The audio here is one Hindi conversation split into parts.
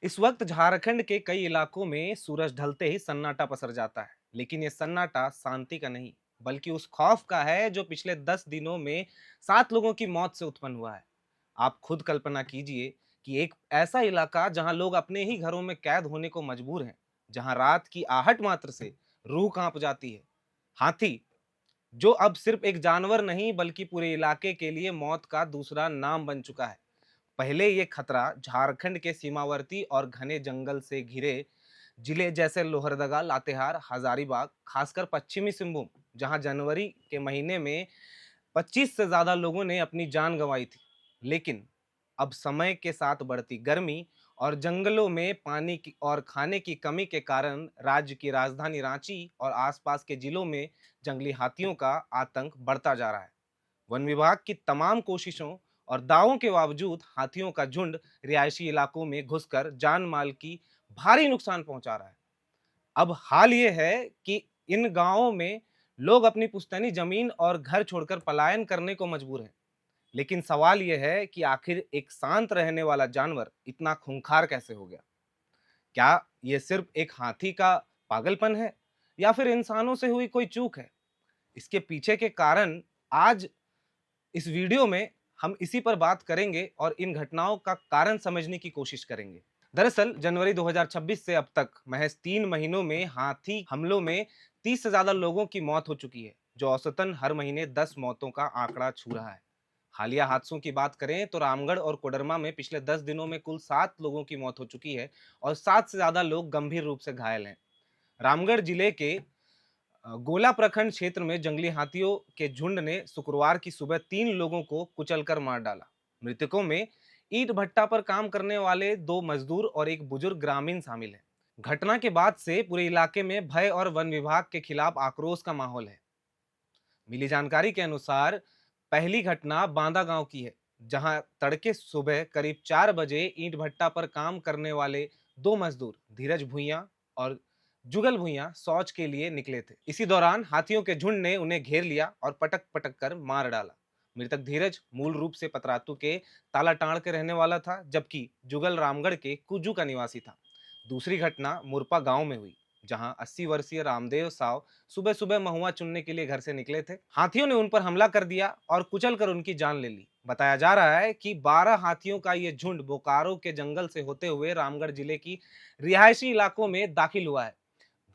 इस वक्त झारखंड के कई इलाकों में सूरज ढलते ही सन्नाटा पसर जाता है। लेकिन ये सन्नाटा शांति का नहीं, बल्कि उस खौफ का है जो पिछले 10 दिनों में 7 लोगों की मौत से उत्पन्न हुआ है। आप खुद कल्पना कीजिए कि एक ऐसा इलाका जहां लोग अपने ही घरों में कैद होने को मजबूर हैं, जहां रात की आहट मात्र से रूह कांप जाती है। हाथी, जो अब सिर्फ एक जानवर नहीं बल्कि पूरे इलाके के लिए मौत का दूसरा नाम बन चुका है। पहले ये खतरा झारखंड के सीमावर्ती और घने जंगल से घिरे जिले जैसे लोहरदगा, लातेहार, हजारीबाग, खासकर पश्चिमी सिंहभूम, जहां जनवरी के महीने में 25 से ज्यादा लोगों ने अपनी जान गंवाई थी। लेकिन अब समय के साथ बढ़ती गर्मी और जंगलों में पानी की और खाने की कमी के कारण राज्य की राजधानी रांची और आसपास के जिलों में जंगली हाथियों का आतंक बढ़ता जा रहा है। वन विभाग की तमाम कोशिशों और दावों के बावजूद हाथियों का झुंड रिहायशी इलाकों में घुसकर जान माल की भारी नुकसान पहुंचा रहा है। अब हाल ये है कि इन गांवों में लोग अपनी पुश्तैनी जमीन और घर छोड़कर पलायन करने को मजबूर हैं। लेकिन सवाल यह है कि आखिर एक शांत रहने वाला जानवर इतना खूंखार कैसे हो गया? क्या ये सिर्फ एक हाथी का पागलपन है या फिर इंसानों से हुई कोई चूक है? इसके पीछे के कारण आज इस वीडियो में हम इसी पर बात करेंगे और इन घटनाओं का कारण समझने की कोशिश करेंगे। दरअसल जनवरी 2026 से अब तक महज 3 महीनों में हाथी हमलों में 30 से ज्यादा लोगों की मौत हो चुकी है, जो औसतन हर महीने 10 मौतों का आंकड़ा छू रहा है। हालिया हादसों की बात करें तो रामगढ़ और कोडरमा में पिछले 10 दिनों में कुल 7 लोगों की मौत हो चुकी है और 7 से ज्यादा लोग गंभीर रूप से घायल हैं। रामगढ़ जिले के गोला प्रखंड क्षेत्र में जंगली हाथियों के झुंड ने शुक्रवार की सुबह 3 लोगों को कुचलकर मार डाला। मृतकों में ईंट भट्टा पर काम करने वाले 2 मजदूर और एक बुजुर्ग ग्रामीण शामिल है। घटना के बाद से पूरे इलाके में भय और वन विभाग के खिलाफ आक्रोश का माहौल है। मिली जानकारी के अनुसार पहली घटना बांदा गांव की है, जहां तड़के सुबह करीब 4 बजे ईंट भट्टा पर काम करने वाले 2 मजदूर धीरज भुइयां और जुगल भुइयां शौच के लिए निकले थे। इसी दौरान हाथियों के झुंड ने उन्हें घेर लिया और पटक पटक कर मार डाला। मृतक धीरज मूल रूप से पतरातू के तालाटांड़ के रहने वाला था, जबकि जुगल रामगढ़ के कुजू का निवासी था। दूसरी घटना मुरपा गांव में हुई, जहां 80 वर्षीय रामदेव साव सुबह सुबह महुआ चुनने के लिए घर से निकले थे। हाथियों ने उन पर हमला कर दिया और कुचलकर उनकी जान ले ली। बताया जा रहा है कि 12 हाथियों का यह झुंड बोकारो के जंगल से होते हुए रामगढ़ जिले की रिहायशी इलाकों में दाखिल हुआ है।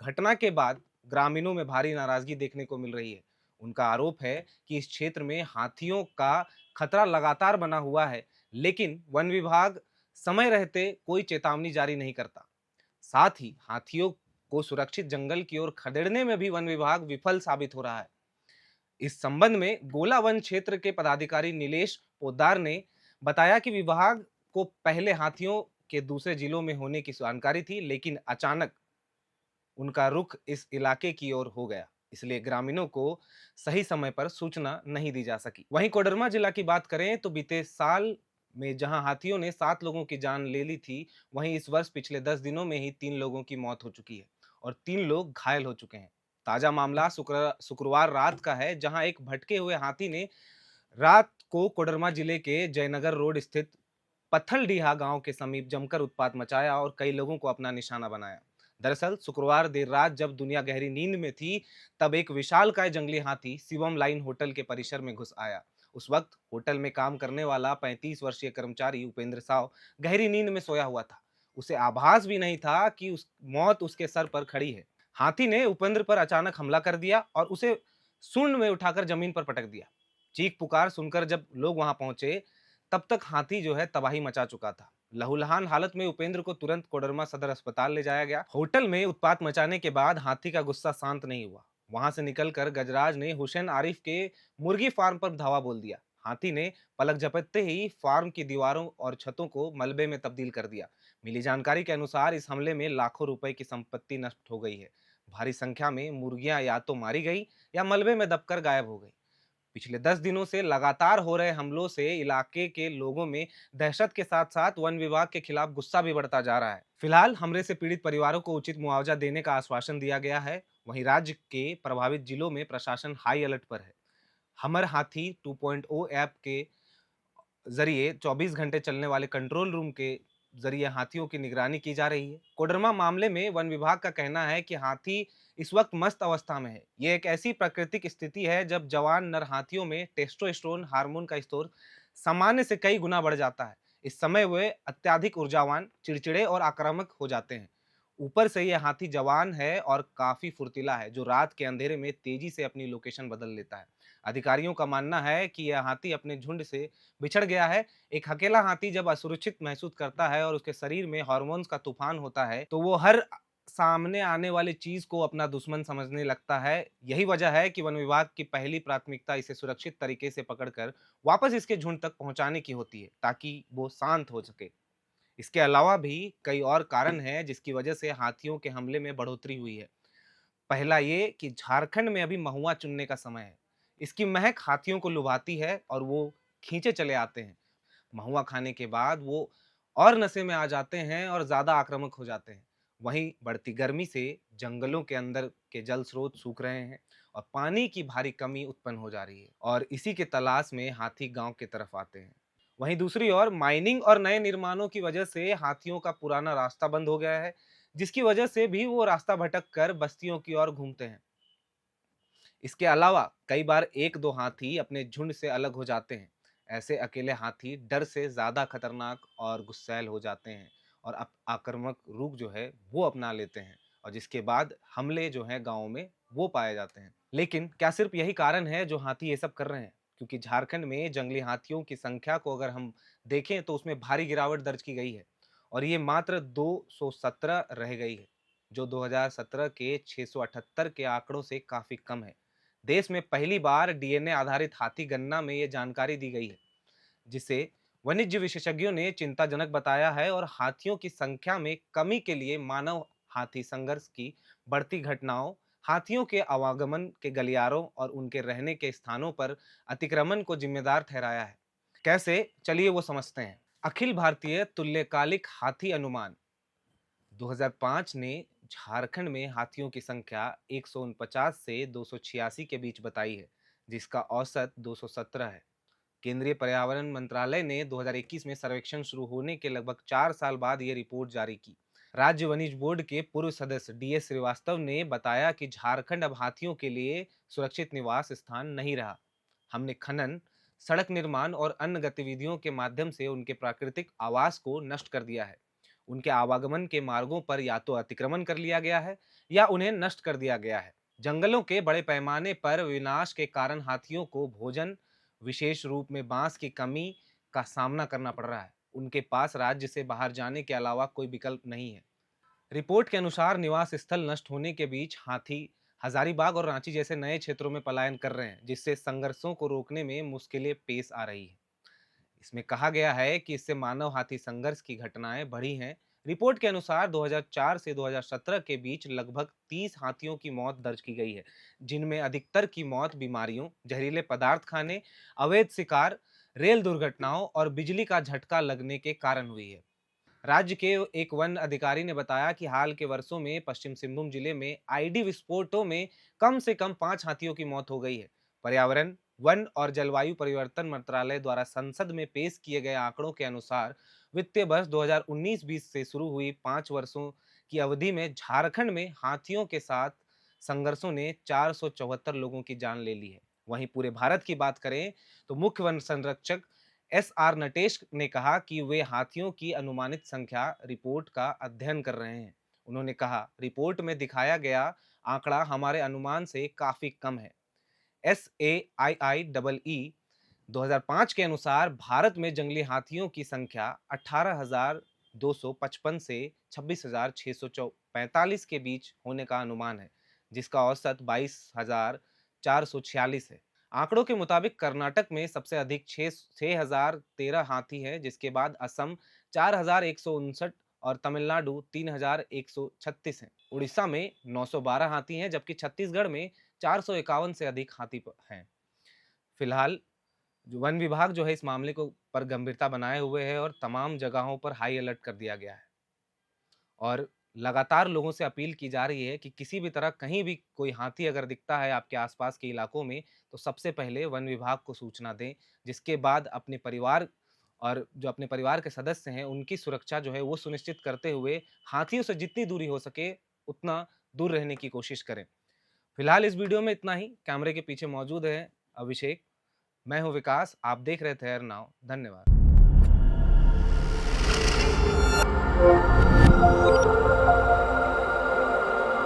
घटना के बाद ग्रामीणों में भारी नाराजगी देखने को मिल रही है। उनका आरोप है कि इस क्षेत्र में हाथियों का खतरा लगातार बना हुआ है, लेकिन वन विभाग समय रहते कोई चेतावनी जारी नहीं करता। साथ ही हाथियों को सुरक्षित जंगल की ओर खदेड़ने में भी वन विभाग विफल साबित हो रहा है। इस संबंध में गोला वन क्षेत्र के पदाधिकारी नीलेश पोद्दार ने बताया कि विभाग को पहले हाथियों के दूसरे जिलों में होने की जानकारी थी, लेकिन अचानक उनका रुख इस इलाके की ओर हो गया, इसलिए ग्रामीणों को सही समय पर सूचना नहीं दी जा सकी। वहीं कोडरमा जिला की बात करें तो बीते साल में जहां हाथियों ने 7 लोगों की जान ले ली थी, वहीं इस वर्ष पिछले 10 दिनों में ही 3 लोगों की मौत हो चुकी है और 3 लोग घायल हो चुके हैं। ताजा मामला शुक्रवार रात का है, जहां एक भटके हुए हाथी ने रात को कोडरमा जिले के जयनगर रोड स्थित पत्थलडीहा गांव के समीप जमकर उत्पात मचाया और कई लोगों को अपना निशाना बनाया। दरअसल शुक्रवार देर रात जब दुनिया गहरी नींद में थी, तब एक विशालकाय जंगली हाथी शिवम लाइन होटल के परिसर में घुस आया। उस वक्त होटल में काम करने वाला 35 वर्षीय कर्मचारी उपेंद्र साव गहरी नींद में सोया हुआ था। उसे आभास भी नहीं था कि उस मौत उसके सर पर खड़ी है। हाथी ने उपेंद्र पर अचानक हमला कर दिया और उसे सूंड में उठाकर जमीन पर पटक दिया। चीख पुकार सुनकर जब लोग वहां पहुंचे, तब तक हाथी जो है तबाही मचा चुका था। लहूलुहान हालत में उपेंद्र को तुरंत कोडरमा सदर अस्पताल ले जाया गया। होटल में उत्पात मचाने के बाद हाथी का गुस्सा शांत नहीं हुआ। वहां से निकलकर गजराज ने हुसैन आरिफ के मुर्गी फार्म पर धावा बोल दिया। हाथी ने पलक झपकते ही फार्म की दीवारों और छतों को मलबे में तब्दील कर दिया। मिली जानकारी के अनुसार इस हमले में लाखों रुपए की संपत्ति नष्ट हो गई है। भारी संख्या में मुर्गियां या तो मारी गई या मलबे में दबकर गायब हो गई। पिछले 10 दिनों से लगातार हो रहे हमलों से इलाके के लोगों में दहशत के साथ साथ वन विभाग के खिलाफ गुस्सा भी बढ़ता जा रहा है। फिलहाल हमले से पीड़ित परिवारों को उचित मुआवजा देने का आश्वासन दिया गया है। वहीं राज्य के प्रभावित जिलों में प्रशासन हाई अलर्ट पर है। हमर हाथी 2.0 ऐप के जरिए 24 घंटे चलने वाले कंट्रोल रूम के जरिए हाथियों की निगरानी की जा रही है। कोडरमा मामले में वन विभाग का कहना है कि हाथी इस वक्त मस्त अवस्था में है। ये एक ऐसी प्राकृतिक स्थिति है जब जवान नर हाथियों में टेस्टोस्टेरोन हार्मोन का स्तर सामान्य से कई गुना बढ़ जाता है। इस समय वे अत्यधिक ऊर्जावान, चिड़चिड़े और आक्रामक हो जाते हैं। ऊपर से ये हाथी जवान है और काफी फुर्तीला है, जो रात के अंधेरे में तेजी से अपनी लोकेशन बदल लेता है। अधिकारियों का मानना है कि यह हाथी अपने झुंड से बिछड़ गया है। एक अकेला हाथी जब असुरक्षित महसूस करता है और उसके शरीर में हार्मोन्स का तूफान होता है, तो वो हर सामने आने वाली चीज को अपना दुश्मन समझने लगता है। यही वजह है कि वन विभाग की पहली प्राथमिकता इसे सुरक्षित तरीके से पकड़कर वापस इसके झुंड तक पहुंचाने की होती है, ताकि वो शांत हो सके। इसके अलावा भी कई और कारण हैं जिसकी वजह से हाथियों के हमले में बढ़ोतरी हुई है। पहला ये कि झारखंड में अभी महुआ चुनने का समय है। इसकी महक हाथियों को लुभाती है और वो खींचे चले आते हैं। महुआ खाने के बाद वो और नशे में आ जाते हैं और ज़्यादा आक्रामक हो जाते हैं। वहीं बढ़ती गर्मी से जंगलों के अंदर के जल स्रोत सूख रहे हैं और पानी की भारी कमी उत्पन्न हो जा रही है, और इसी के तलाश में हाथी गांव की तरफ आते हैं। वहीं दूसरी ओर माइनिंग और नए निर्माणों की वजह से हाथियों का पुराना रास्ता बंद हो गया है, जिसकी वजह से भी वो रास्ता भटक कर बस्तियों की ओर घूमते हैं। इसके अलावा कई बार एक दो हाथी अपने झुंड से अलग हो जाते हैं। ऐसे अकेले हाथी डर से ज्यादा खतरनाक और गुस्सैल हो जाते हैं और आक्रामक रूप जो है वो अपना लेते हैं, और जिसके बाद हमले जो है गाँव में वो पाए जाते हैं। लेकिन क्या सिर्फ यही कारण है जो हाथी ये सब कर रहे हैं? क्योंकि झारखंड में जंगली हाथियों की संख्या को अगर हम देखें तो उसमें भारी गिरावट दर्ज की गई है, और ये मात्र 217 रह गई है, जो 2017 के 678 के आंकड़ों से काफी कम है। देश में पहली बार डीएनए आधारित हाथी गणना में ये जानकारी दी गई है, जिसे वन्यजीव विशेषज्ञों ने चिंताजनक बताया है, और हाथियों की संख्या में कमी के लिए मानव हाथी संघर्ष की बढ़ती घटनाओं, हाथियों के आवागमन के गलियारों और उनके रहने के स्थानों पर अतिक्रमण को जिम्मेदार ठहराया है। कैसे, चलिए वो समझते हैं। अखिल भारतीय तुल्यकालिक हाथी अनुमान 2005 ने झारखंड में हाथियों की संख्या 149 से 286 के बीच बताई है, जिसका औसत 217 है। केंद्रीय पर्यावरण मंत्रालय ने 2021 में सर्वेक्षण शुरू होने के लगभग 4 साल बाद ये रिपोर्ट जारी की। राज्य वनिज बोर्ड के पूर्व सदस्य डीएस श्रीवास्तव ने बताया कि झारखंड अब हाथियों के लिए सुरक्षित निवास स्थान नहीं रहा। हमने खनन, सड़क निर्माण और अन्य गतिविधियों के माध्यम से उनके प्राकृतिक आवास को नष्ट कर दिया है। उनके आवागमन के मार्गों पर या तो अतिक्रमण कर लिया गया है या उन्हें नष्ट कर दिया गया है। जंगलों के बड़े पैमाने पर विनाश के कारण हाथियों को भोजन, विशेष रूप में बांस की कमी का सामना करना पड़ रहा है। उनके पास राज्य से बाहर जाने के अलावा कोई विकल्प नहीं है। रिपोर्ट के अनुसार निवास स्थल नष्ट होने के बीच हाथी हजारीबाग और रांची जैसे नए क्षेत्रों में पलायन कर रहे हैं, जिससे संघर्षों को रोकने में मुश्किलें पेश आ रही है। इसमें कहा गया है कि इससे मानव हाथी संघर्ष की घटनाएं बढ़ी हैं। रिपोर्ट के अनुसार 2004 से 2017 के बीच लगभग 30 हाथियों की मौत दर्ज की गई है, जिनमें अधिकतर की मौत बीमारियों, जहरीले पदार्थ खाने, अवैध शिकार, रेल दुर्घटनाओं और बिजली का झटका लगने के कारण हुई है। राज्य के एक वन अधिकारी ने बताया कि हाल के वर्षों में पश्चिम सिंहभूम जिले में आईडी विस्फोटों में कम से कम 5 हाथियों की मौत हो गई है। पर्यावरण, वन और जलवायु परिवर्तन मंत्रालय द्वारा संसद में पेश किए गए आंकड़ों के अनुसार वित्तीय वर्ष 2019-20 से शुरू हुई 5 वर्षों की अवधि में झारखंड में हाथियों के साथ संघर्षों ने 474 लोगों की जान ले ली है। वहीं पूरे भारत की बात करें तो मुख्य वन संरक्षक एस.आर. नटेश ने कहा कि वे हाथियों की अनुमानित संख्या रिपोर्ट का अध्ययन कर रहे हैं। उन्होंने कहा, रिपोर्ट में दिखाया गया आंकड़ा हमारे अनुमान से काफी कम है। SAIIEE 2005 के अनुसार भारत में जंगली हाथियों की संख्या 18,255 से 26,645 के बीच होने का अनुमान है, जिसका औसत 22,446 है। आंकड़ों के मुताबिक कर्नाटक में सबसे अधिक 6,013 हाथी हैं, जिसके बाद असम 4,159 और तमिलनाडु 3,136 हैं। उड़ीसा में 912 हाथी हैं, जबकि छत्तीसगढ़ में 451 से अधिक हाथी हैं। फिलहाल जो वन विभाग जो है इस मामले को पर गंभीरता बनाए हुए है और तमाम जगहों पर हाई अलर्ट कर दिया गया है, और लगातार लोगों से अपील की जा रही है कि किसी भी तरह कहीं भी कोई हाथी अगर दिखता है आपके आसपास के इलाकों में, तो सबसे पहले वन विभाग को सूचना दें, जिसके बाद अपने परिवार और जो अपने परिवार के सदस्य हैं, उनकी सुरक्षा जो है वो सुनिश्चित करते हुए हाथियों से जितनी दूरी हो सके, उतना दूर रहने की कोशिश करें। फिलहाल इस वीडियो में इतना ही। कैमरे के पीछे मौजूद है अभिषेक, मैं हूँ विकास, आप देख रहे थे एयर नाउ। धन्यवाद।